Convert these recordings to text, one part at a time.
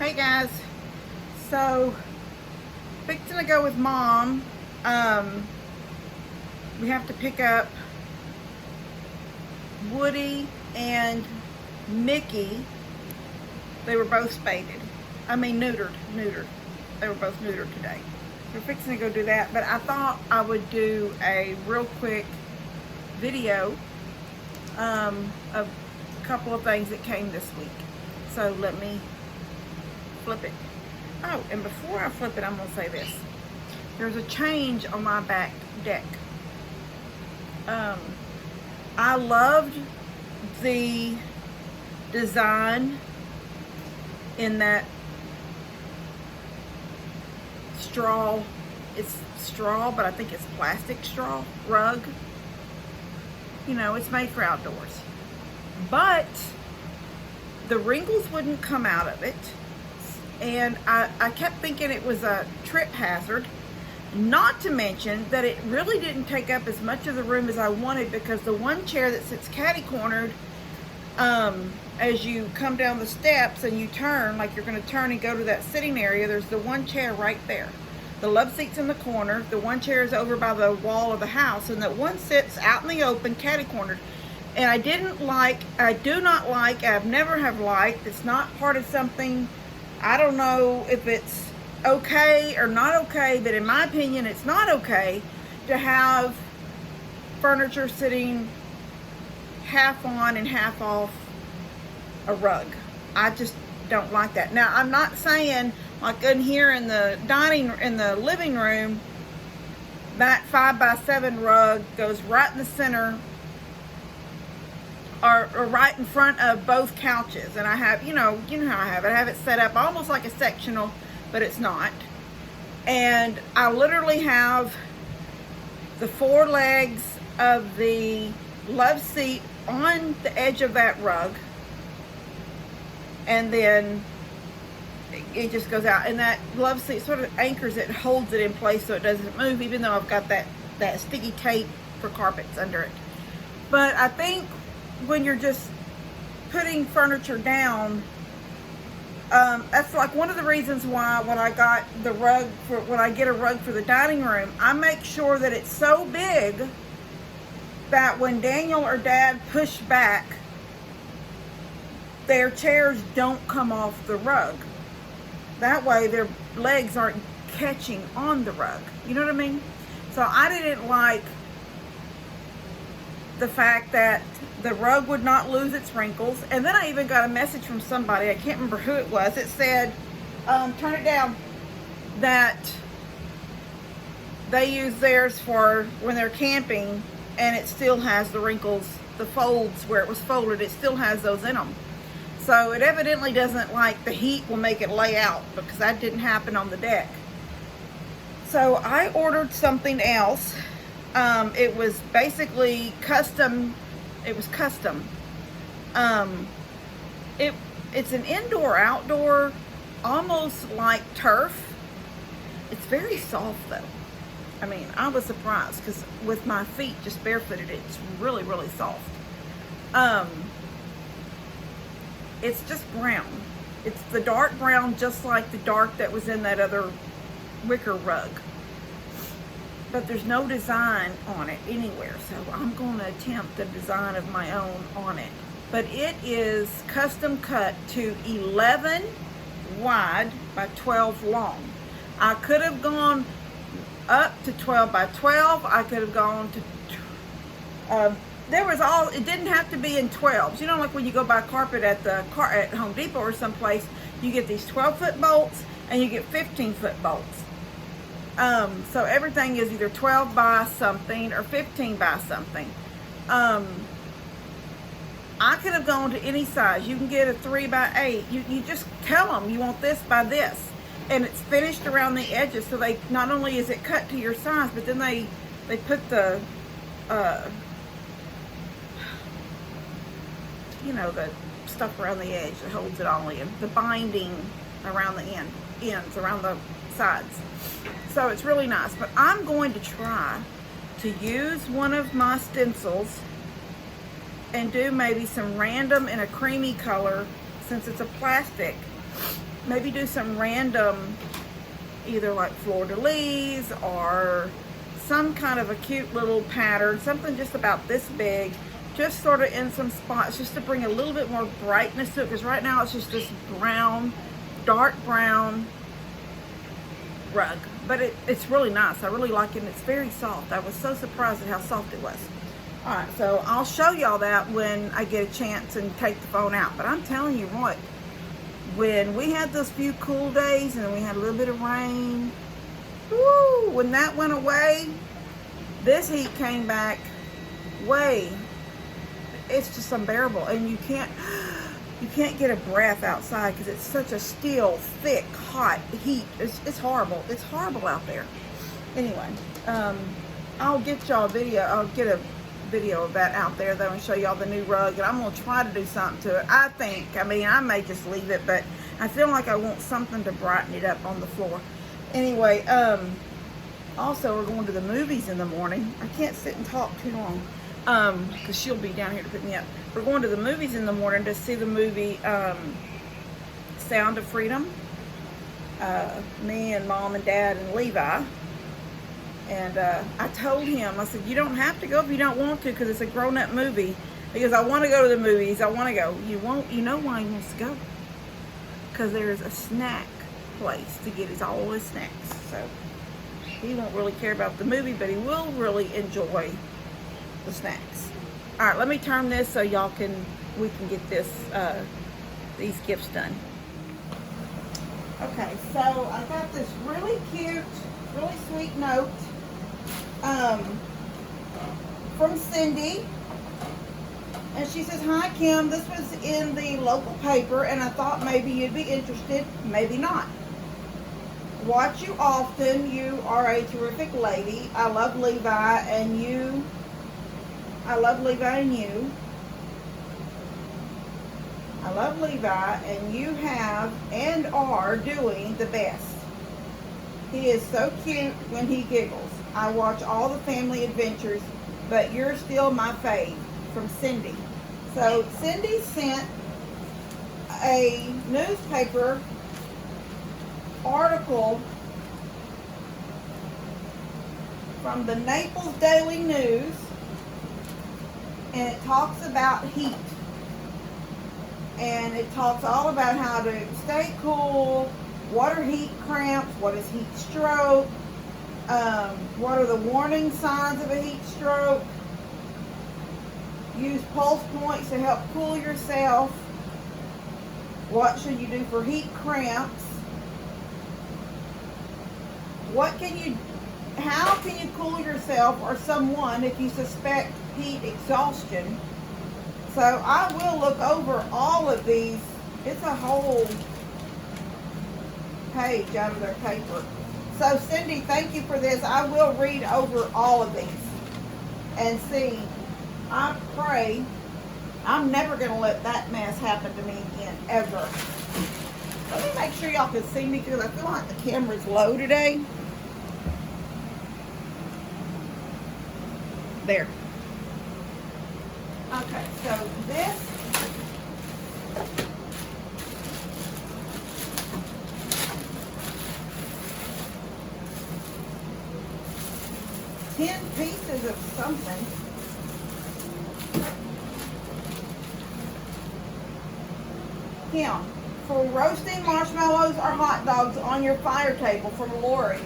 Hey guys, so fixing to go with mom. We have to pick up Woody and Mickey. They were both spaded. I mean neutered. They were both neutered today. We're fixing to go do that, but I thought I would do a real quick video of a couple of things that came this week. So let me flip it. Oh, and before I flip it, I'm gonna say this. There's a change on my back deck. I loved the design in that straw. It's straw, but I think it's plastic straw rug. You know, it's made for outdoors. But the wrinkles wouldn't come out of it. And I kept thinking it was a trip hazard. Not to mention that it really didn't take up as much of the room as I wanted, because the one chair that sits catty-cornered, as you come down the steps and you turn, like you're going to turn and go to that sitting area, there's the one chair right there. The love seat's in the corner. The one chair is over by the wall of the house, and that one sits out in the open, catty-cornered. And I do not like, I've never have liked, it's not part of something. I don't know if it's okay or not okay, but in my opinion, it's not okay to have furniture sitting half on and half off a rug. I just don't like that. Now, I'm not saying like in here in the living room, that 5x7 rug goes right in the center, or right in front of both couches. And I have, you know how I have it. I have it set up almost like a sectional, but it's not. And I literally have the four legs of the love seat on the edge of that rug. And then it just goes out. And that love seat sort of anchors it, holds it in place so it doesn't move, even though I've got that sticky tape for carpets under it. But I think when you're just putting furniture down, that's like one of the reasons why when I got the rug when I get a rug for the dining room, I make sure that it's so big that when Daniel or Dad push back, their chairs don't come off the rug. That way their legs aren't catching on the rug. You know what I mean? So I didn't like the fact that the rug would not lose its wrinkles. And then I even got a message from somebody, I can't remember who it was, it said, turn it down, that they use theirs for when they're camping, and it still has the wrinkles, the folds where it was folded, it still has those in them. So it evidently doesn't like the heat will make it lay out, because that didn't happen on the deck. So I ordered something else. It was basically custom. It was custom. It's an indoor-outdoor, almost like turf. It's very soft though. I mean, I was surprised because with my feet just barefooted, it's really, really soft. It's just brown. It's the dark brown, just like the dark that was in that other wicker rug. But there's no design on it anywhere, so I'm going to attempt the design of my own on it. But it is custom cut to 11 wide by 12 long. I could have gone up to 12 by 12. I could have gone to, it didn't have to be in 12s. You know, like when you go buy carpet at Home Depot or someplace, you get these 12-foot bolts and you get 15-foot bolts. So everything is either 12 by something or 15 by something. I could have gone to any size. You can get a 3 by 8. You just tell them you want this by this. And it's finished around the edges, so they not only is it cut to your size, but then they put the, you know, the stuff around the edge that holds it all in. The binding around the ends, around the sides. So it's really nice. But I'm going to try to use one of my stencils and do maybe some random in a creamy color, since it's a plastic, maybe do some random, either like fleur-de-lis or some kind of a cute little pattern, something just about this big, just sort of in some spots, just to bring a little bit more brightness to it, because right now it's just this brown, dark brown rug. But it's really nice. I really like it, and it's very soft. I was so surprised at how soft it was. All right, so I'll show y'all that when I get a chance and take the phone out. But I'm telling you what, when we had those few cool days and then we had a little bit of rain, woo, when that went away, this heat came back way, it's just unbearable. And you can't get a breath outside because it's such a still, thick, hot heat. It's horrible. It's horrible out there. Anyway, I'll get y'all a video. I'll get a video of that out there though and show y'all the new rug, and I'm gonna try to do something to it. I mean, I may just leave it, but I feel like I want something to brighten it up on the floor. Anyway, also we're going to the movies in the morning. I can't sit and talk too long because she'll be down here to pick me up. We're going to the movies in the morning to see the movie Sound of Freedom. Me and Mom and Dad and Levi. And I told him, I said, you don't have to go if you don't want to, because it's a grown-up movie. Because I want to go to the movies. I want to go. You know why he wants to go? Because there's a snack place to get all his snacks. So he won't really care about the movie, but he will really enjoy the snacks. All right, let me turn this so we can get these gifts done. Okay, so I got this really cute, really sweet note from Cindy, and she says, "Hi Kim, this was in the local paper and I thought maybe you'd be interested, maybe not. Watch you often, you are a terrific lady. I love Levi and you. I love Levi and you. I love Levi and you have and are doing the best. He is so cute when he giggles. I watch all the family adventures, but you're still my fave." From Cindy. So Cindy sent a newspaper article from the Naples Daily News, and it talks about heat. And it talks all about how to stay cool, what are heat cramps, what is heat stroke, what are the warning signs of a heat stroke, use pulse points to help cool yourself, what should you do for heat cramps, how can you cool yourself or someone if you suspect heat exhaustion. So I will look over all of these. It's a whole page out of their paper. So Cindy, thank you for this. I will read over all of these and see. I pray I'm never going to let that mess happen to me again, ever. Let me make sure y'all can see me because I feel like the camera's low today. There. Okay, so this ten pieces of something. Kim, for roasting marshmallows or hot dogs on your fire table, from Lori.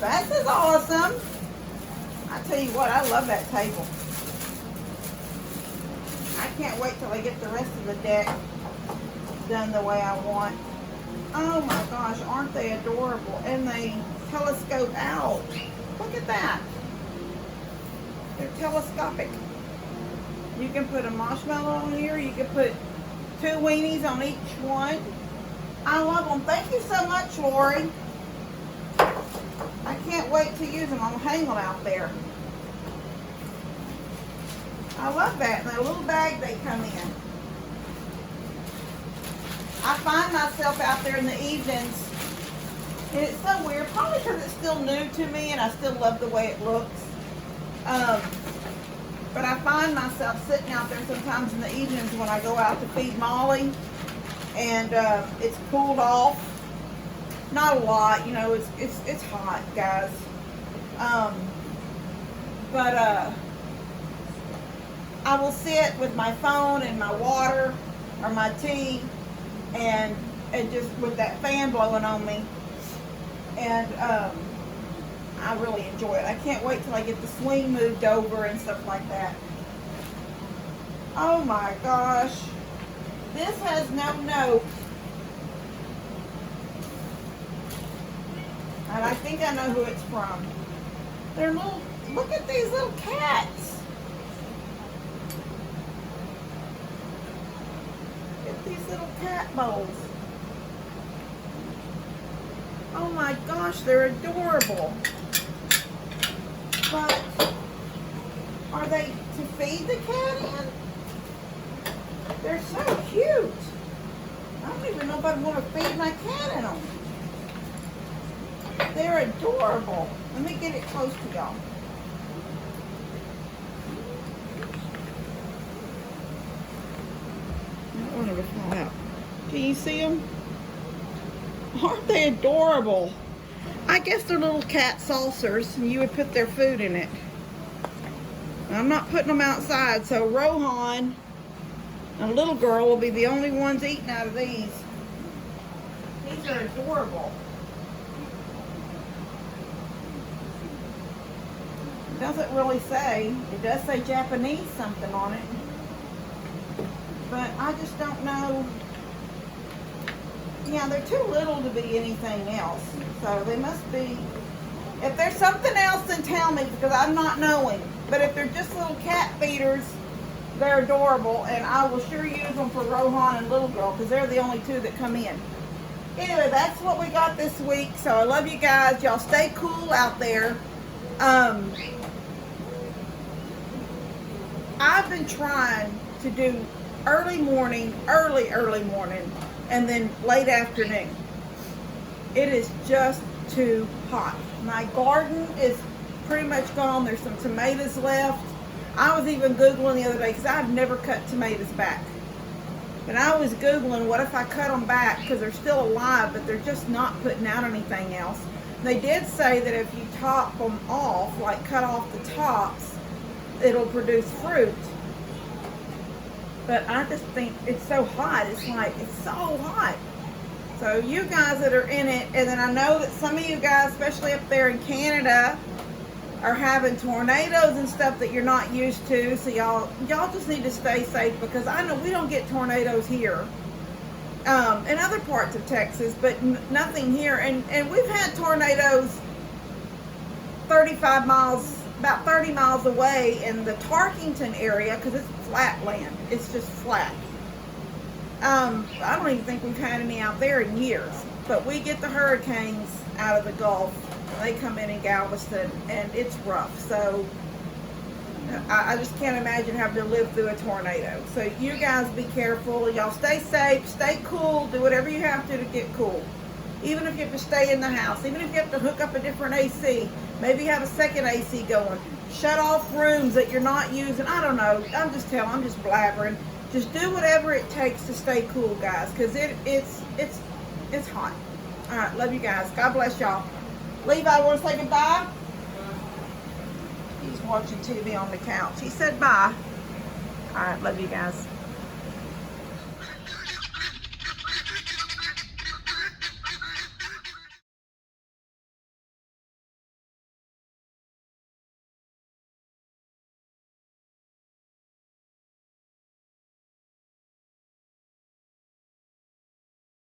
This is awesome. I tell you what, I love that table. I can't wait till I get the rest of the deck done the way I want. Oh my gosh, aren't they adorable? And they telescope out. Look at that. They're telescopic. You can put a marshmallow on here. You can put 2 weenies on each one. I love them. Thank you so much, Lori. I can't wait to use them. I'm hanging them out there. I love that. And that little bag they come in. I find myself out there in the evenings, and it's so weird, probably because it's still new to me and I still love the way it looks. But I find myself sitting out there sometimes in the evenings when I go out to feed Molly, and it's cooled off. Not a lot, you know. It's hot, guys. But I will sit with my phone and my water or my tea, and just with that fan blowing on me, and I really enjoy it. I can't wait till I get the swing moved over and stuff like that. Oh my gosh, this has no note, and I think I know who it's from. They're little. Look at these little cats. Look at these little cat bowls. Oh my gosh, they're adorable. But are they to feed the cat in? They're so cute. I don't even know if I'd want to feed my cat in them. They're adorable. Let me get it close to y'all. I don't know if it'll fall out. Can you see them? Aren't they adorable? I guess they're little cat saucers, and you would put their food in it. I'm not putting them outside, so Rohan and little girl will be the only ones eating out of these. These are adorable. It doesn't really say. It does say Japanese something on it. But I just don't know. Yeah, they're too little to be anything else. So they must be. If there's something else, then tell me, because I'm not knowing. But if they're just little cat feeders, they're adorable, and I will sure use them for Rohan and little girl, because they're the only two that come in. Anyway, that's what we got this week. So I love you guys. Y'all stay cool out there. I've been trying to do early morning, and then late afternoon. It is just too hot. My garden is pretty much gone. There's some tomatoes left. I was even Googling the other day, because I've never cut tomatoes back. And I was Googling, what if I cut them back, because they're still alive, but they're just not putting out anything else. They did say that if you top them off, like cut off the tops, it'll produce fruit. But I just think it's so hot. It's like, it's so hot. So you guys that are in it, and then I know that some of you guys, especially up there in Canada, are having tornadoes and stuff that you're not used to. So y'all just need to stay safe, because I know we don't get tornadoes here. In other parts of Texas, but nothing here. And we've had tornadoes 35 miles, about 30 miles away in the Tarkington area, because it's flat land. It's just flat. I don't even think we've had any out there in years. But we get the hurricanes out of the Gulf. They come in Galveston, and it's rough. So I just can't imagine having to live through a tornado. So you guys be careful. Y'all stay safe, stay cool, do whatever you have to get cool. Even if you have to stay in the house, even if you have to hook up a different AC, maybe have a second AC going. Shut off rooms that you're not using. I don't know. I'm just blabbering. Just do whatever it takes to stay cool, guys, because it's hot. All right, love you guys. God bless y'all. Levi, want to say goodbye? He's watching TV on the couch. He said bye. All right, love you guys.